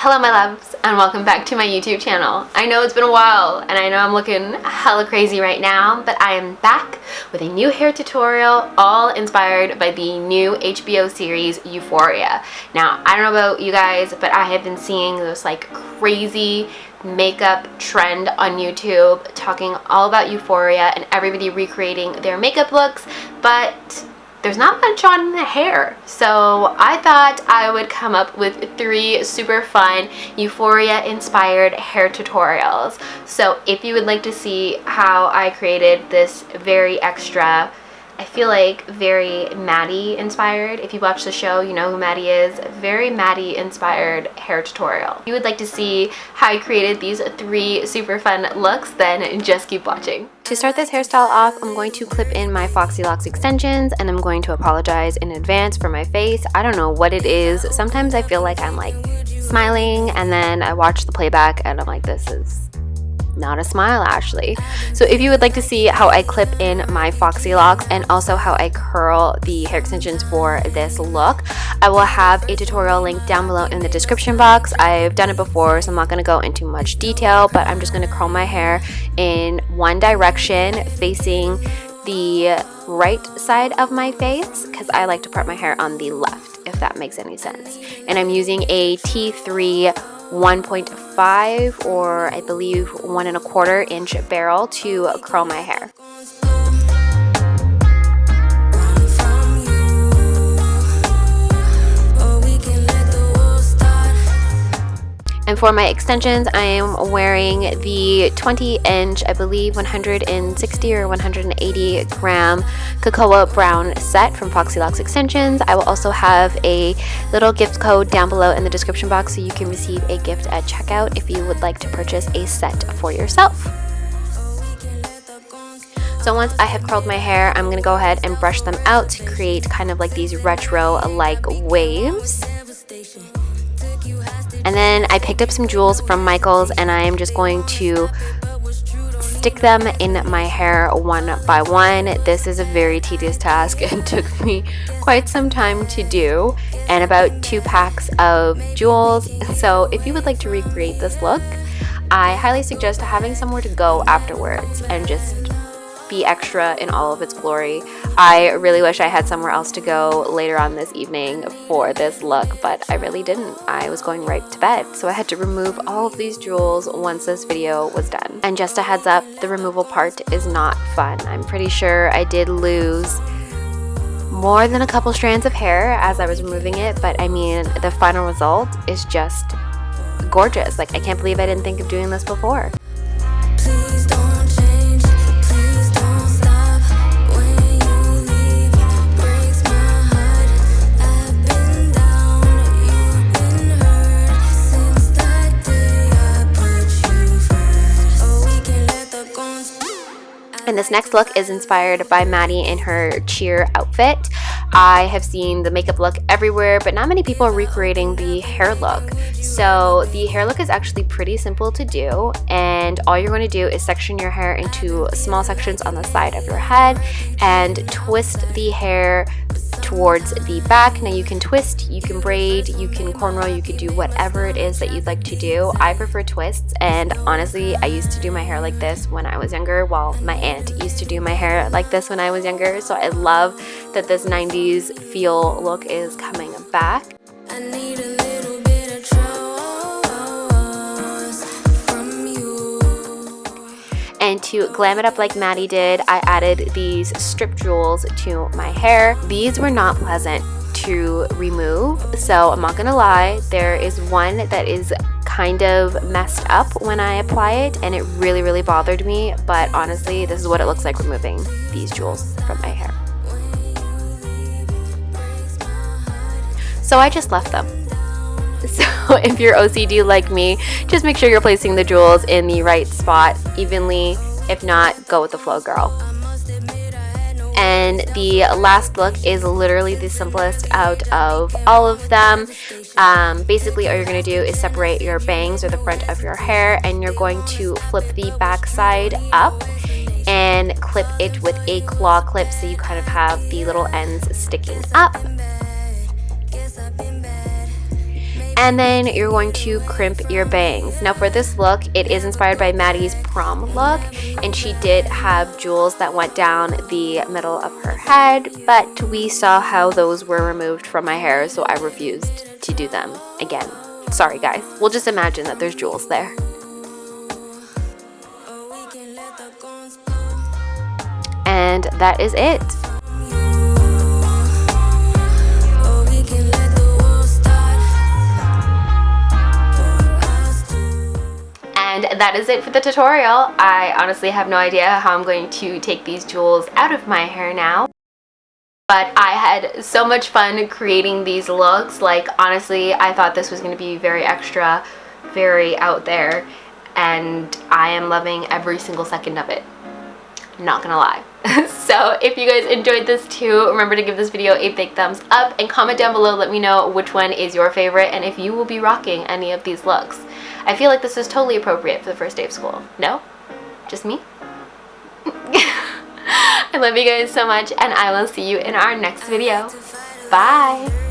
Hello my loves, and welcome back to my YouTube channel. I know it's been a while and I know I'm looking hella crazy right now, but I am back with a new hair tutorial all inspired by the new HBO series Euphoria. Now, I don't know about you guys, but I have been seeing this like crazy makeup trend on YouTube talking all about Euphoria and everybody recreating their makeup looks, but there's not much on the hair. So I thought I would come up with 3 super fun Euphoria inspired hair tutorials. So if you would like to see how I created this very extra, I feel like very Maddie inspired. If you watch the show, you know who Maddie is. Very Maddie inspired hair tutorial. If you would like to see how I created these 3 super fun looks, then just keep watching. To start this hairstyle off, I'm going to clip in my Foxy Locks extensions, and I'm going to apologize in advance for my face. I don't know what it is. Sometimes I feel like I'm like smiling, and then I watch the playback and I'm like, this is not a smile, Ashley. So if you would like to see how I clip in my Foxy Locks and also how I curl the hair extensions for this look, I will have a tutorial link down below in the description box. I've done it before, so I'm not going to go into much detail, but I'm just going to curl my hair in one direction facing the right side of my face because I like to part my hair on the left, if that makes any sense. And I'm using a T3 1.5 or I believe 1 1/4 inch barrel to curl my hair. And for my extensions, I am wearing the 20-inch, I believe 160 or 180 gram cocoa brown set from Foxy Locks Extensions. I will also have a little gift code down below in the description box so you can receive a gift at checkout if you would like to purchase a set for yourself. So once I have curled my hair, I'm going to go ahead and brush them out to create kind of like these retro-like waves. And then I picked up some jewels from Michael's and I am just going to stick them in my hair one by one. This is a very tedious task and took me quite some time to do, and about 2 packs of jewels. So if you would like to recreate this look, I highly suggest having somewhere to go afterwards and just be extra in all of its glory. I really wish I had somewhere else to go later on this evening for this look, but I really didn't. I was going right to bed, so I had to remove all of these jewels once this video was done. And just a heads up, the removal part is not fun. I'm pretty sure I did lose more than a couple strands of hair as I was removing it, but I mean, the final result is just gorgeous. Like, I can't believe I didn't think of doing this before. And this next look is inspired by Maddie in her cheer outfit. I have seen the makeup look everywhere, but not many people are recreating the hair look. So the hair look is actually pretty simple to do, and all you're going to do is section your hair into small sections on the side of your head and twist the hair towards the back. Now you can twist, you can braid, you can cornrow, you can do whatever it is that you'd like to do. I prefer twists, and honestly, I used to do my hair like this when I was younger. Well, my aunt used to do my hair like this when I was younger, so I love that this 90s feel look is coming back. I need a little bit of trust from you. And to glam it up like Maddie did, I added these strip jewels to my hair. These were not pleasant to remove, so I'm not gonna lie, there is one that is kind of messed up when I apply it, and it really bothered me, but honestly, this is what it looks like removing these jewels from my hair. So I just left them. So if you're OCD like me, just make sure you're placing the jewels in the right spot evenly. If not, go with the flow, girl. And the last look is literally the simplest out of all of them. Basically, all you're going to do is separate your bangs or the front of your hair, and you're going to flip the back side up and clip it with a claw clip so you kind of have the little ends sticking up. And then you're going to crimp your bangs. Now for this look, it is inspired by Maddie's prom look, and she did have jewels that went down the middle of her head, but we saw how those were removed from my hair, so I refused to do them again. Sorry guys, we'll just imagine that there's jewels there. And that is it. And that is it for the tutorial. I honestly have no idea how I'm going to take these jewels out of my hair now. But I had so much fun creating these looks. Like, honestly, I thought this was going to be very extra, very out there. And I am loving every single second of it. Not gonna lie. So if you guys enjoyed this too, remember to give this video a big thumbs up and comment down below. Let me know which one is your favorite and if you will be rocking any of these looks. I feel like this is totally appropriate for the first day of school. No? Just me? I love you guys so much, and I will see you in our next video. Bye!